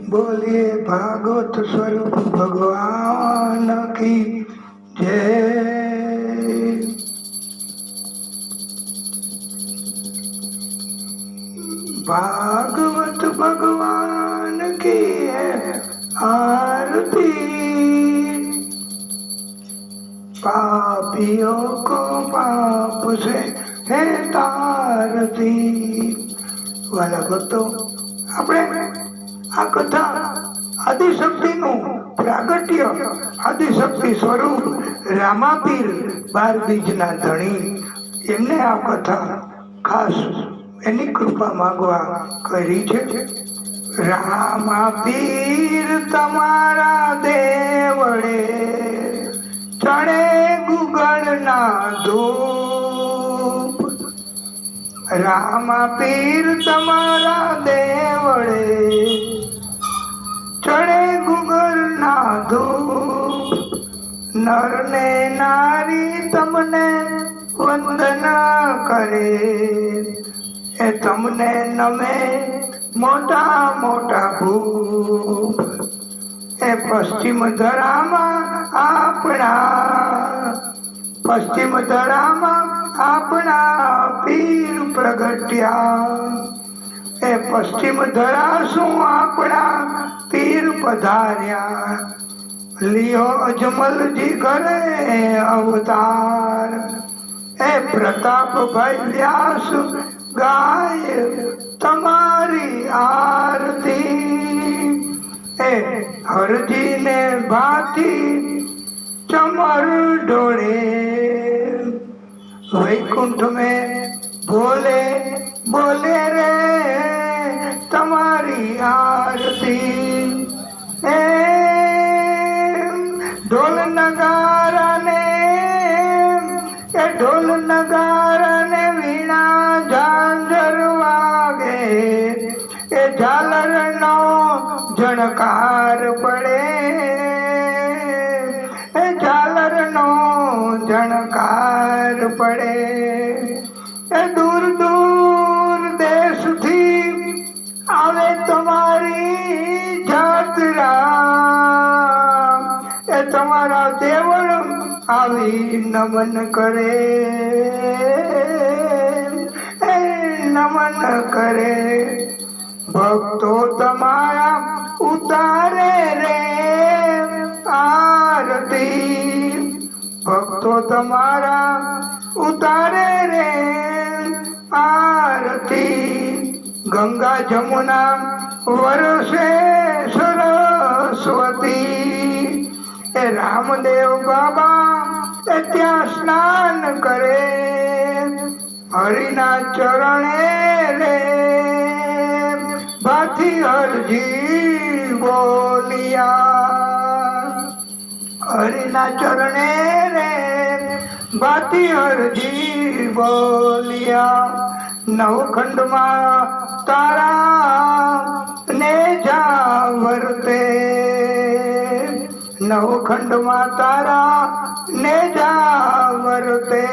बोलिए भागवत स्वरूप भगवान की जय। भागवत भगवान की है आरती, पापियों को पाप से है तारती। वाला भक्तो, આપણે આ કથા આદિશક્તિનું પ્રાગટ્ય, આદિશક્તિ સ્વરૂપ રામાપીર 12 બીજના ધણી, એમને આ કથા ખાસ એની કૃપા માંગવા કરી છે। રામાપીર તમારા દેવળે ચણે ગુગળના ધૂપ, રામાપીર તમારા દેવળે ચડે ગુગળના ધૂપ, નર ને નારી તમને વંદના કરે, એ તમને નમે મોટા મોટા ભૂપ, એ પશ્ચિમ ધરામાં આપણા, પશ્ચિમ ધરામાં આપણા પીર પ્રગટ્યા, એ પશ્ચિમ ધરાશું આપણા પીર પધાર્યા, લિયો અજમલજી ઘરે અવતાર, એ પ્રતાપ ભાઈ વ્યાસ ગાય તમારી આરતી, એ હરજી ને ભાતી चमर डोले, वैकुंठ में बोले बोले रे तुम्हारी आरती, ए ढोल नगारा ने, ए ढोल नगारा ने वीणा झांझर वागे, ए झालर नो झणकार पड़े, झालर नो झणकार पड़े, ए दूर दूर देश थी आवे तुम्हारी जात्रा, ए तुम्हारा देवल आवी नमन करे, ए नमन करे, भक्तो तुम्हारा उतारे रे आरती, भक्तो तुम्हारा उतारे रे आरती, गंगा जमुना वर्षे सरस्वती, ए रामदेव बाबा त्या स्नान करे, हरिना चरणे रे भाथी हरजी बोलिया, हरिना चरणे रे भाती हरजी बोलिया, नवखंड में तारा ने जावरते, नवखंड में तारा ने जावरते,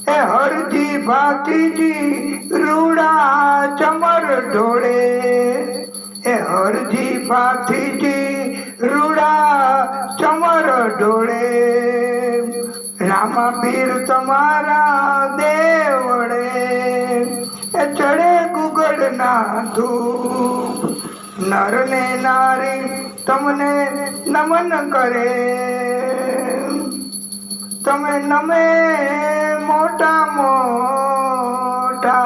ए हरजी भाती जी रूड़ा चमर ढोड़े, ए हरजी भाती जी रूड़ा चमर डोळे, रामापीर तुम्हारा देवड़े चढ़े गुगड़ना धूप, नर ने नारी तमने नमन करे, तमे नमे मोटा मोटा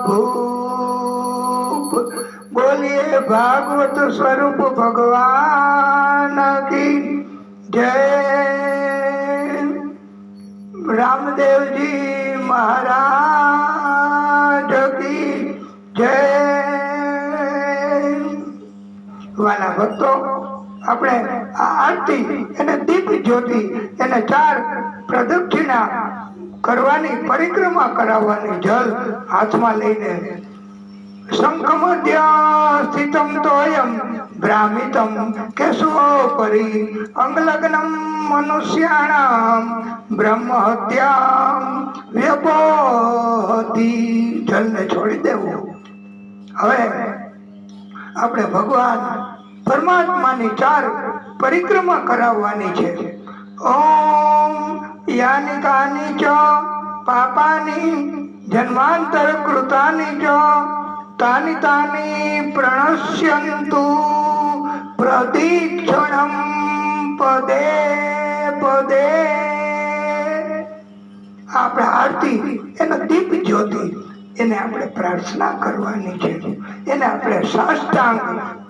भूप। बोलिए भागवत स्वरूप भगवान की जय। रामदेव जी महाराज की जय। वाला भक्तो, આપણે આ આરતી અને દીપ જ્યોતિ એને 4 પ્રદક્ષિણા કરવાની, પરિક્રમા કરાવવાની, જલ હાથમાં લઈને शंख मध्य स्थितम तोयम भ्रामितम केशवोपरि अंगलग्नम मनुष्याणाम ब्रह्म हत्याम व्यपोहति। जल ने छोड़ी देवो। હવે આપણે ભગવાન પરમાત્માની 4 પરિક્રમા કરાવવાની છે. ઓમ યાની કાની ચ પાપાની જન્માંતર કૃતાની ચ તાની તાની પ્રણશ્યંતુ પ્રદીક્ષણમ પદે પદે. આપણે આરતી એનો દીપ જ્યોતિ એને આપણે પ્રાર્થના કરવાની છે, એને આપણે સાષ્ટાંગ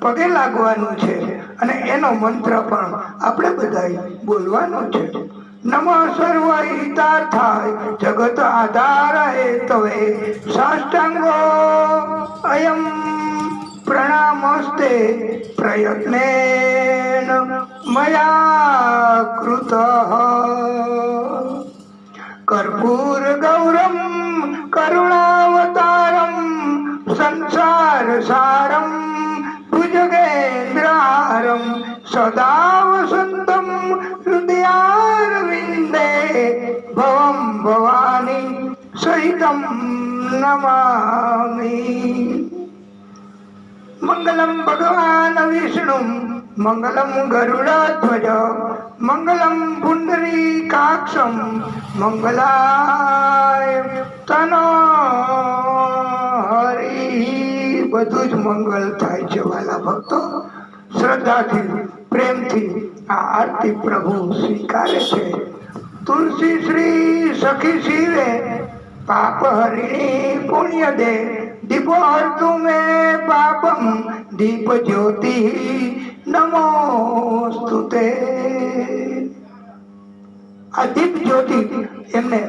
પગે લાગવાનું છે અને એનો મંત્ર પણ આપણે બધા બોલવાનો છે. નમઃ સર્વ હિતાર્થાય જગત આધાર હેતવે સાષ્ટાંગો અયમ પ્રણામસ્તે પ્રયત્નેન મયા કૃતઃ. કર્પૂર ગૌરમ કરુણાવતારમ સંસાર સારમ ભુજગેન્દ્રહારમ સદા વસંતમ હૃદયારવિંદે ભવમ ભવાની સહિતમ નમામિ. મંગલમ ભગવાન વિષ્ણુ મંગલમ ગરુડધ્વજ મંગલમ પુંડરીકાક્ષમ મંગલાય તનો હરિ. બધું જ મંગલ થાય છે વાલા ભક્તો. શ્રદ્ધાથી પ્રેમથી આ આરતી પ્રભુ સ્વીકારે છે. તુલસી શ્રી સખી શિવે પાપ હરિણી પુણ્ય દે દીપો હરતુ મે પાપમ દીપ જ્યોતિ નમોસ્તુતે. આ દીપ જ્યોતિ એમને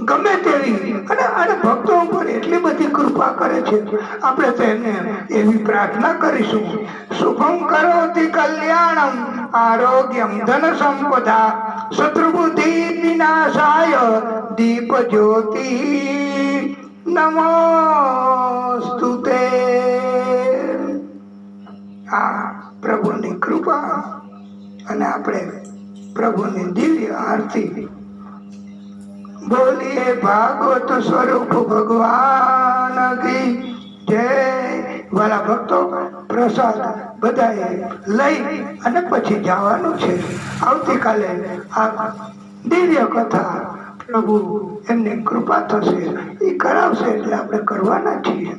ગમે તેવી અને ભક્તો ઉપર એટલી બધી કૃપા કરે છે. આપણે તેને એવી પ્રાર્થના કરીશું. શુભમ કરોતિ કલ્યાણમ આરોગ્યમ ધન સંપદા શત્રુબુદ્ધિ વિનાશાય દીપ જ્યોતિ નમોસ્તુતે. આ પ્રભુની કૃપા અને આપણે પ્રભુની દિવ્ય આરતી બોલીએ. ભાગવત સ્વરૂપ ભગવાન કી જય. વાલા ભક્તો, પ્રસાદ બધાએ લઈ અને પછી જવાનું છે. આવતીકાલે આ દિવ્ય કથા પ્રભુ એમની કૃપા થશે એ કરાવશે એટલે આપણે કરવાના છીએ.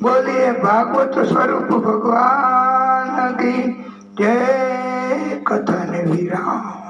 બોલીએ ભાગવત સ્વરૂપ ભગવાન કી જય. કથાને વિરામ.